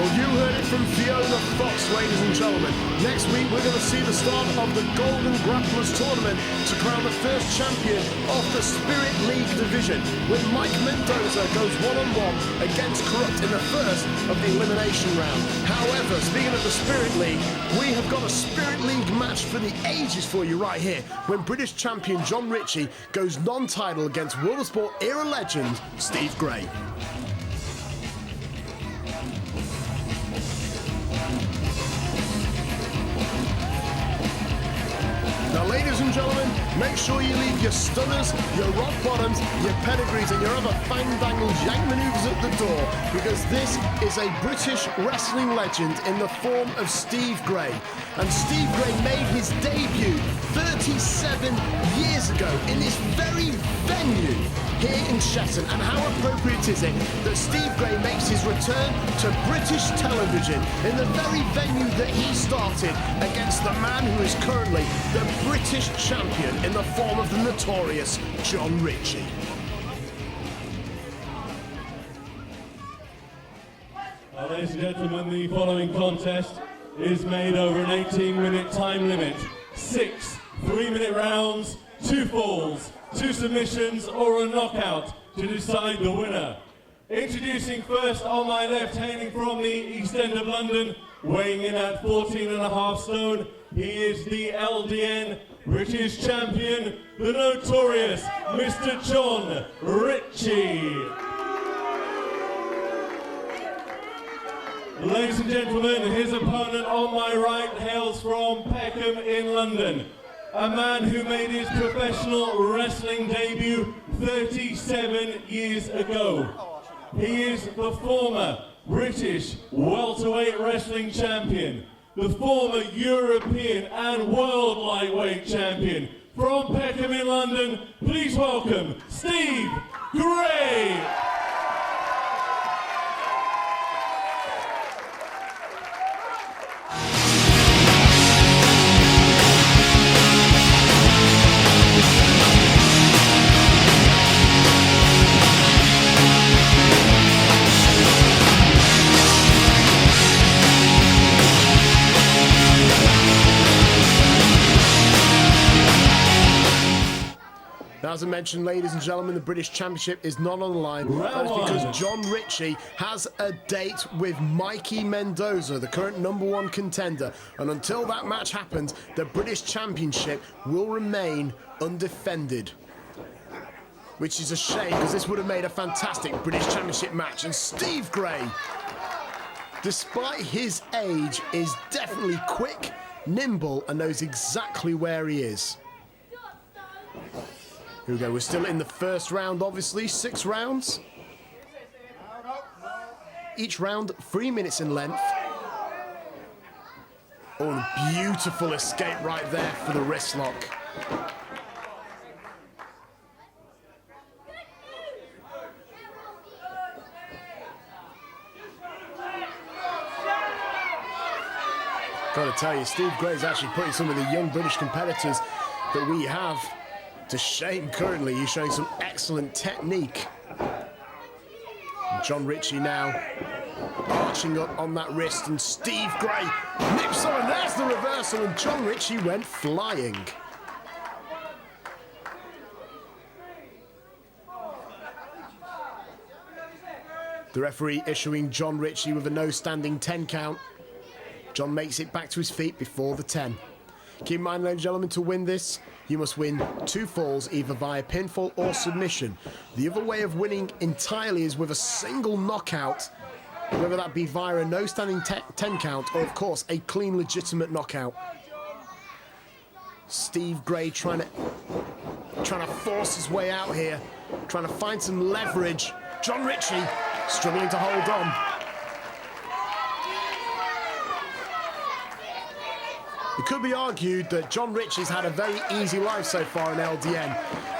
Well, you heard it from Fiona Fox, ladies and gentlemen. Next week, we're going to see the start of the Golden Grapplers Tournament to crown the first champion of the Spirit League division, when Mike Mendoza goes one-on-one against Corrupt in the first of the elimination round. However, speaking of the Spirit League, we have got a Spirit League match for the ages for you right here, when British champion Jon Ritchie goes non-title against World of Sport era legend Steve Gray. Now, ladies and gentlemen, make sure you leave your stunners, your rock bottoms, your pedigrees, and your other fang-dangle yank manoeuvres at the door, because this is a British wrestling legend in the form of Steve Gray. And Steve Gray made his debut 37 years ago in this very venue here in Shetton. And how appropriate is it that Steve Gray makes his return to British television in the very venue that he started against the man who is currently the British champion in the form of the notorious Jon Ritchie. Ladies and gentlemen, the following contest is made over an 18-minute time limit. 6 3-minute rounds, 2 falls, 2 submissions or a knockout to decide the winner. Introducing first on my left, hailing from the East End of London, weighing in at 14.5 stone, he is the LDN British champion, the notorious Mr. Jon Ritchie. Ladies and gentlemen, his opponent on my right hails from Peckham in London. A man who made his professional wrestling debut 37 years ago. He is the former British welterweight wrestling champion, the former European and world lightweight champion. From Peckham in London, please welcome Steve Gray. Now, as I mentioned, ladies and gentlemen, the British Championship is not on the line. That's because Jon Ritchie has a date with Mikey Mendoza, the current #1 contender. And until that match happens, the British Championship will remain undefended. Which is a shame, because this would have made a fantastic British Championship match. And Steve Gray, despite his age, is definitely quick, nimble, and knows exactly where he is. Here we go, we're still in the first round, obviously, 6 rounds. Each round 3 minutes in length. Oh, beautiful escape right there for the wrist lock. Gotta tell you, Steve Gray's actually putting some of the young British competitors that we have to shame currently. He's showing some excellent technique. And Jon Ritchie now arching up on that wrist, and Steve Gray nips on, and there's the reversal, and Jon Ritchie went flying. The referee issuing Jon Ritchie with a no standing 10 count. Jon makes it back to his feet before the 10. Keep in mind, ladies and gentlemen, to win this, you must win 2 falls, either via pinfall or submission. The other way of winning entirely is with a single knockout, whether that be via a no standing 10 count or, of course, a clean, legitimate knockout. Steve Gray trying to force his way out here, trying to find some leverage. Jon Ritchie struggling to hold on. It could be argued that Jon Ritchie's had a very easy life so far in LDN.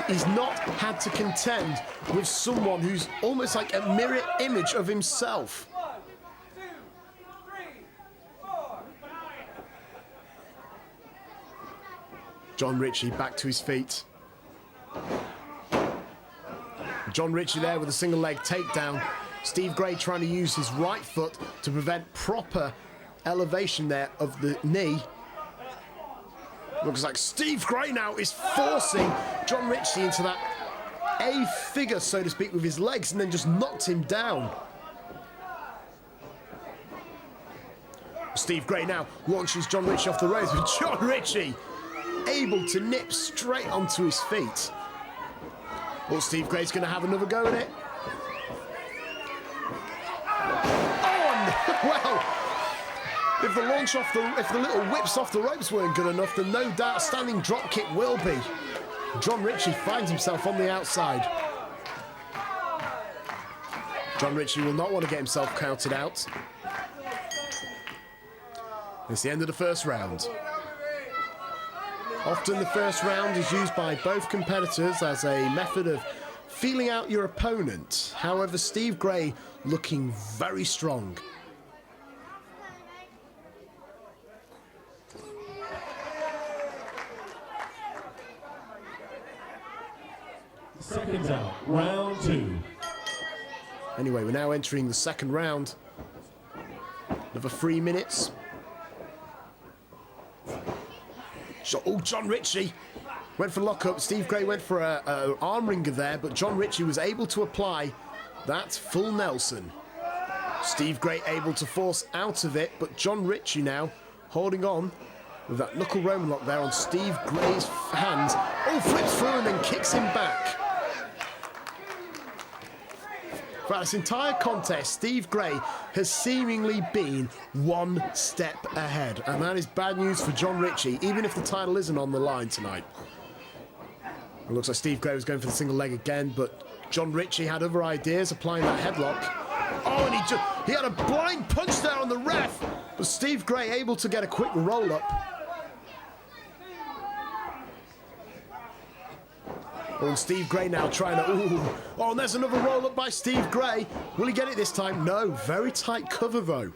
He's not had to contend with someone who's almost like a mirror image of himself. 1, 2, 3, 4. Jon Ritchie back to his feet. Jon Ritchie there with a single leg takedown. Steve Gray trying to use his right foot to prevent proper elevation there of the knee. Looks like Steve Gray now is forcing Jon Ritchie into that A figure, so to speak, with his legs, and then just knocked him down. Steve Gray now launches Jon Ritchie off the ropes, but Jon Ritchie able to nip straight onto his feet. Well, Steve Gray's going to have another go at it. Oh, well, if the launch off if the little whips off the ropes weren't good enough, then no doubt standing drop kick will be. Jon Ritchie finds himself on the outside. Jon Ritchie will not want to get himself counted out. It's the end of the first round. Often the first round is used by both competitors as a method of feeling out your opponent. However, Steve Gray looking very strong. Seconds out, round 2. Anyway, we're now entering the second round. Another 3 minutes. Oh, Jon Ritchie went for lockup. Steve Gray went for an arm wringer there, but Jon Ritchie was able to apply that full Nelson. Steve Gray able to force out of it, but Jon Ritchie now holding on with that knuckle Roman lock there on Steve Gray's hands. Oh, flips through and then kicks him back. Throughout this entire contest, Steve Gray has seemingly been one step ahead, and that is bad news for Jon Ritchie, even if the title isn't on the line tonight. It looks like Steve Gray was going for the single leg again, but Jon Ritchie had other ideas, applying that headlock. Oh, and he had a blind punch there on the ref, but Steve Gray able to get a quick roll-up. Oh, and Steve Gray now trying to... Ooh. Oh, and there's another roll-up by Steve Gray. Will he get it this time? No. Very tight cover, though.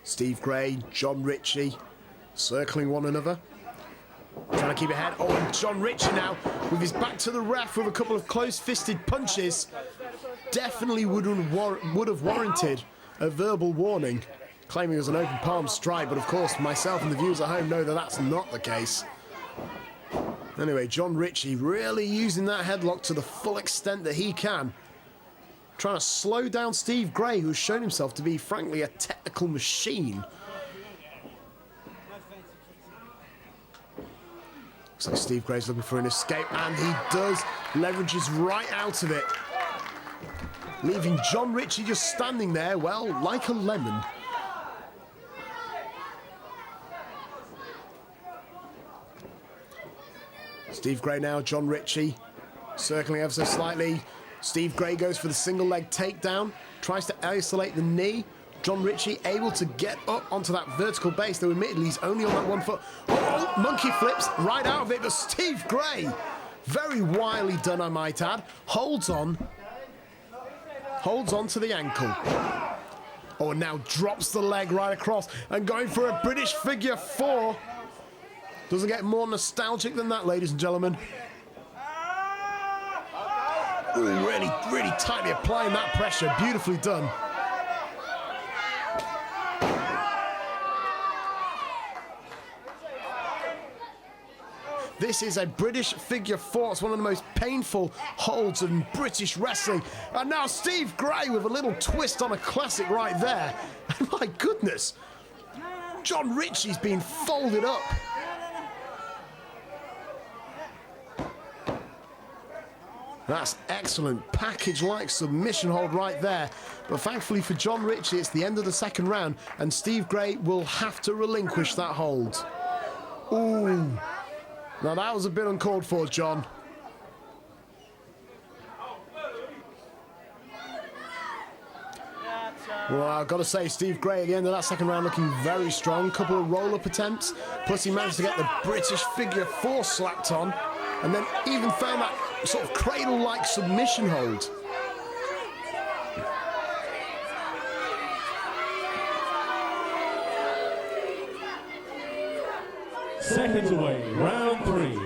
Steve Gray, Jon Ritchie, circling one another. Trying to keep it ahead. Oh, and Jon Ritchie now, with his back to the ref with a couple of close-fisted punches, definitely would have warranted a verbal warning, claiming it was an open palm strike, but of course myself and the viewers at home know that that's not the case. Anyway, Jon Ritchie really using that headlock to the full extent that he can, trying to slow down Steve Gray, who's shown himself to be, frankly, a technical machine. Looks like Steve Gray's looking for an escape, and he does, leverages right out of it, leaving Jon Ritchie just standing there, well, like a lemon. Steve Gray now, Jon Ritchie circling ever so slightly. Steve Gray goes for the single leg takedown, tries to isolate the knee. Jon Ritchie able to get up onto that vertical base, though admittedly he's only on that 1 foot. Oh, monkey flips right out of it, but Steve Gray, very wily done, I might add, holds on to the ankle. Oh, and now drops the leg right across and going for a British figure 4. Doesn't get more nostalgic than that, ladies and gentlemen. Ooh, really tightly applying that pressure. Beautifully done. This is a British figure 4. It's one of the most painful holds in British wrestling. And now Steve Gray with a little twist on a classic right there. And my goodness, Jon Ritchie's been folded up. That's excellent, package-like submission hold right there. But thankfully for Jon Ritchie, it's the end of the second round, and Steve Gray will have to relinquish that hold. Ooh. Now that was a bit uncalled for, Jon. Well, I've got to say, Steve Gray at the end of that second round looking very strong. Couple of roll-up attempts, plus he managed to get the British figure 4 slapped on, and then even found that sort of cradle-like submission hold. Seconds away, round 3.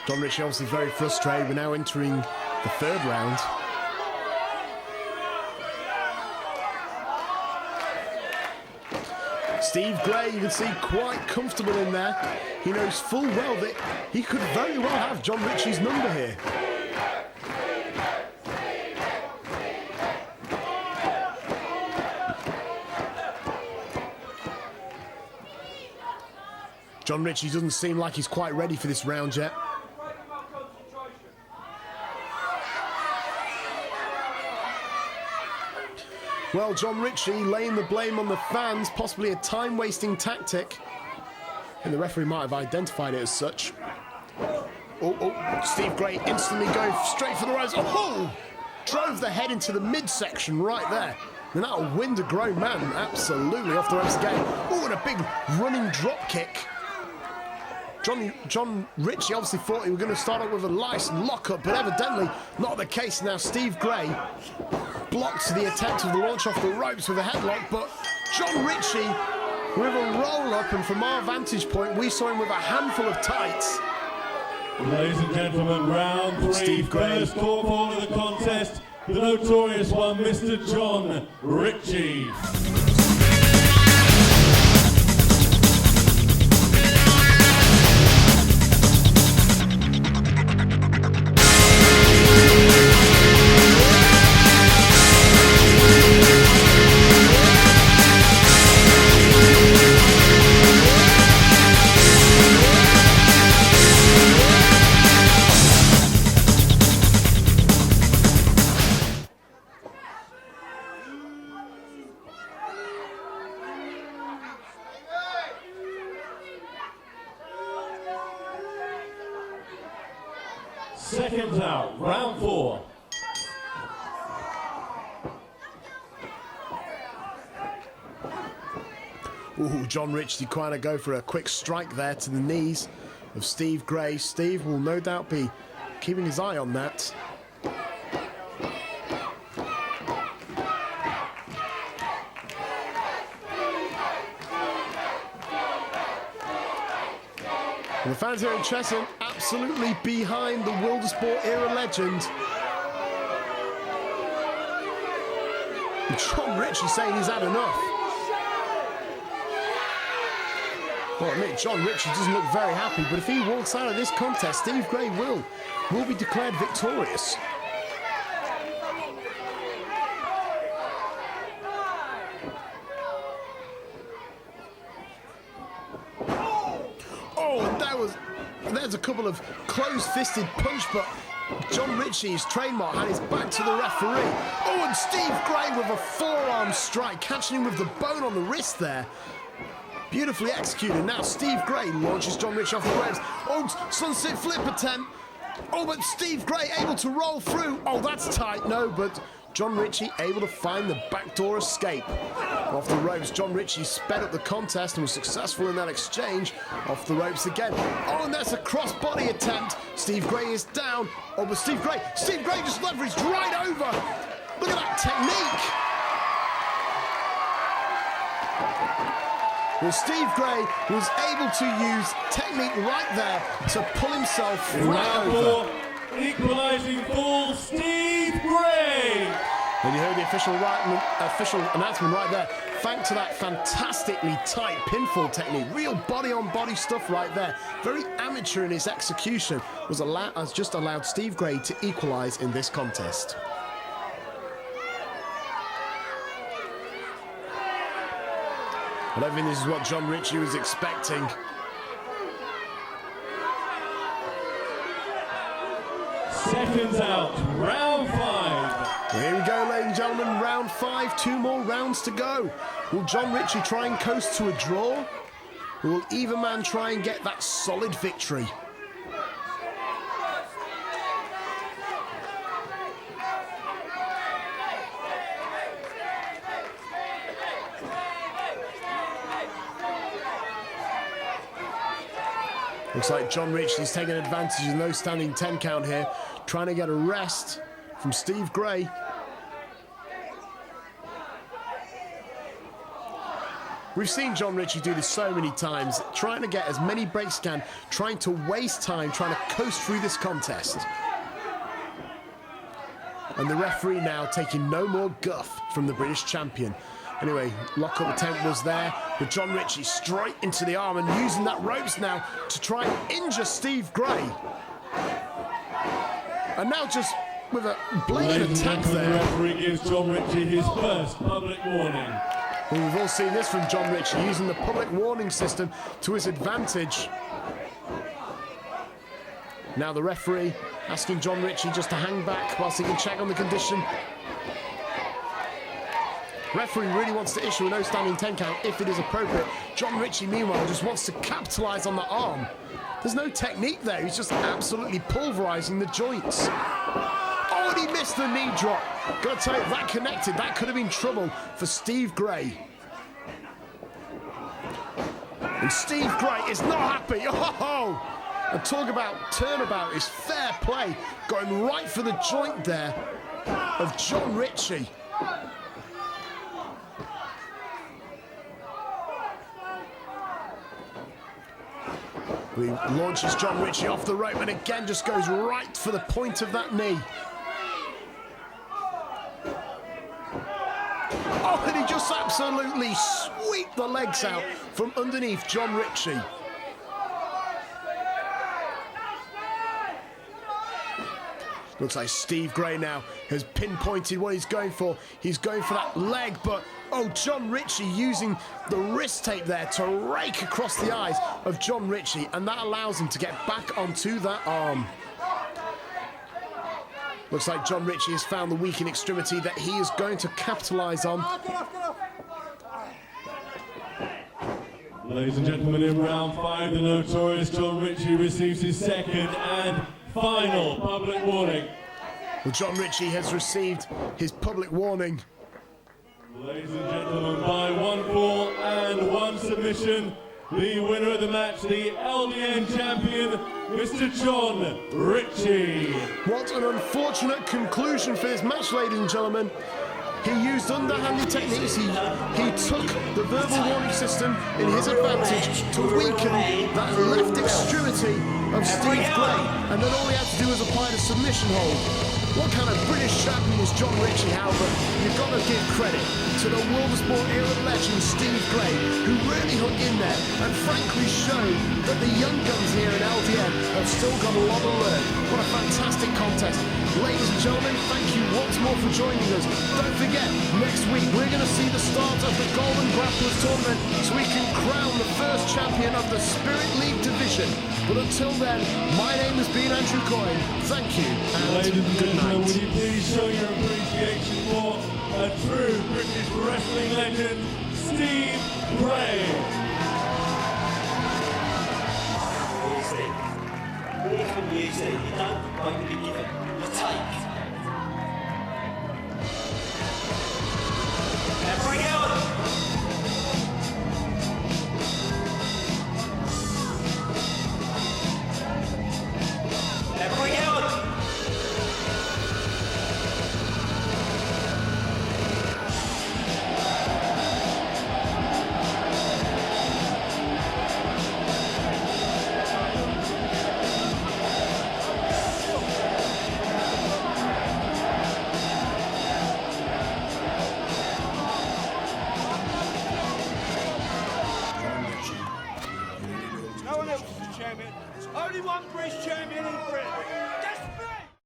Jon Ritchie obviously very frustrated. We're now entering the third round. Steve Gray, you can see, quite comfortable in there. He knows full well that he could very well have Jon Ritchie's number here. Jon Ritchie doesn't seem like he's quite ready for this round yet. Well, Jon Ritchie laying the blame on the fans, possibly a time-wasting tactic. And the referee might have identified it as such. Oh, Steve Gray instantly going straight for the rise. Oh! Drove the head into the midsection right there. And that'll wind a grown man absolutely off the ropes again. Oh, and a big running drop kick. Jon Ritchie obviously thought he was going to start off with a nice lockup, but evidently not the case. Now Steve Gray blocks the attempt of the launch off the ropes with a headlock, but Jon Ritchie with a roll-up, and from our vantage point, we saw him with a handful of tights. Ladies and gentlemen, round 3, Steve Gray. First call of the contest, the notorious one, Mr. Jon Ritchie. Seconds out, round 4. Ooh, Jon Ritchie trying to go for a quick strike there to the knees of Steve Gray. Steve will no doubt be keeping his eye on that. And the fans here in Chesham absolutely behind the Wildersport era legend. And Jon Ritchie saying he's had enough. Well, I admit, Jon Ritchie doesn't look very happy, but if he walks out of this contest, Steve Gray will be declared victorious. There's a couple of close-fisted punch, but Jon Ritchie's trademark had his back to the referee. Oh, and Steve Gray with a forearm strike, catching him with the bone on the wrist there. Beautifully executed. Now Steve Gray launches Jon Ritchie off the ropes. Oh, sunset flip attempt. Oh, but Steve Gray able to roll through. Oh, that's tight. No, but Jon Ritchie able to find the backdoor escape. Off the ropes, Jon Ritchie sped up the contest and was successful in that exchange. Off the ropes again. Oh, and that's a cross-body attempt. Steve Gray is down. Oh, but Steve Gray just leveraged right over. Look at that technique. Well, Steve Gray was able to use technique right there to pull himself right over. Equalising for Steve Gray. And you heard the official announcement right there. Thanks to that fantastically tight pinfall technique. Real body-on-body stuff right there. Very amateur in his execution. Has just allowed Steve Gray to equalise in this contest. I don't think this is what Jon Ritchie was expecting. Seconds out, round 5. Well, here we go, ladies and gentlemen, round 5, 2 more rounds to go. Will Jon Ritchie try and coast to a draw? Or will either man try and get that solid victory? Looks like Jon Ritchie's taking advantage of no standing 10 count here, trying to get a rest from Steve Gray. We've seen Jon Ritchie do this so many times, trying to get as many breaks as he can, trying to waste time, trying to coast through this contest. And the referee now taking no more guff from the British champion. Anyway, lock-up attempt was there, with Jon Ritchie straight into the arm and using that ropes now to try and injure Steve Gray. And now just with a blatant attack there. The referee gives Jon Ritchie his first public warning. Well, we've all seen this from Jon Ritchie, using the public warning system to his advantage. Now the referee asking Jon Ritchie just to hang back whilst he can check on the condition. Referee really wants to issue a no standing 10 count if it is appropriate. Jon Ritchie, meanwhile, just wants to capitalise on the arm. There's no technique there, he's just absolutely pulverising the joints. Oh, and he missed the knee drop. Gotta tell you, if that connected, that could have been trouble for Steve Gray. And Steve Gray is not happy. Oh! And talk about turnabout is fair play, going right for the joint there of Jon Ritchie. He launches Jon Ritchie off the rope and again just goes right for the point of that knee. Oh, and he just absolutely swept the legs out from underneath Jon Ritchie. Looks like Steve Gray now has pinpointed what he's going for. He's going for that leg, but oh, Jon Ritchie using the wrist tape there to rake across the eyes of Jon Ritchie, and that allows him to get back onto that arm. Looks like Jon Ritchie has found the weakened extremity that he is going to capitalise on. Ladies and gentlemen, in round 5, the notorious Jon Ritchie receives his second and final public warning. Well, Jon Ritchie has received his public warning. Ladies and gentlemen, by 1 fall and 1 submission, the winner of the match, the LDN champion, Mr. Jon Ritchie. What an unfortunate conclusion for this match, ladies and gentlemen. He used underhanded techniques. He took the verbal warning system in his advantage to weaken that left extremity of Steve Gray, and then all he had to do was apply the submission hold. What kind of British champion is Jon Ritchie, however? You've got to give credit to the World of Sport era legend Steve Gray, who really hung in there and frankly showed that the young guns here in LDN have still got a lot to learn. What a fantastic contest. Ladies and gentlemen, thank you once more for joining us. Don't forget, next week we're going to see the start of the Golden Grapplers Tournament so we can crown the first champion of the Spirit League division. But until then, my name has been Andrew Coyne. Thank you and good night. Would you please show your appreciation for a true British wrestling legend, Steve Gray. Really good music, you don't want to be given the tape.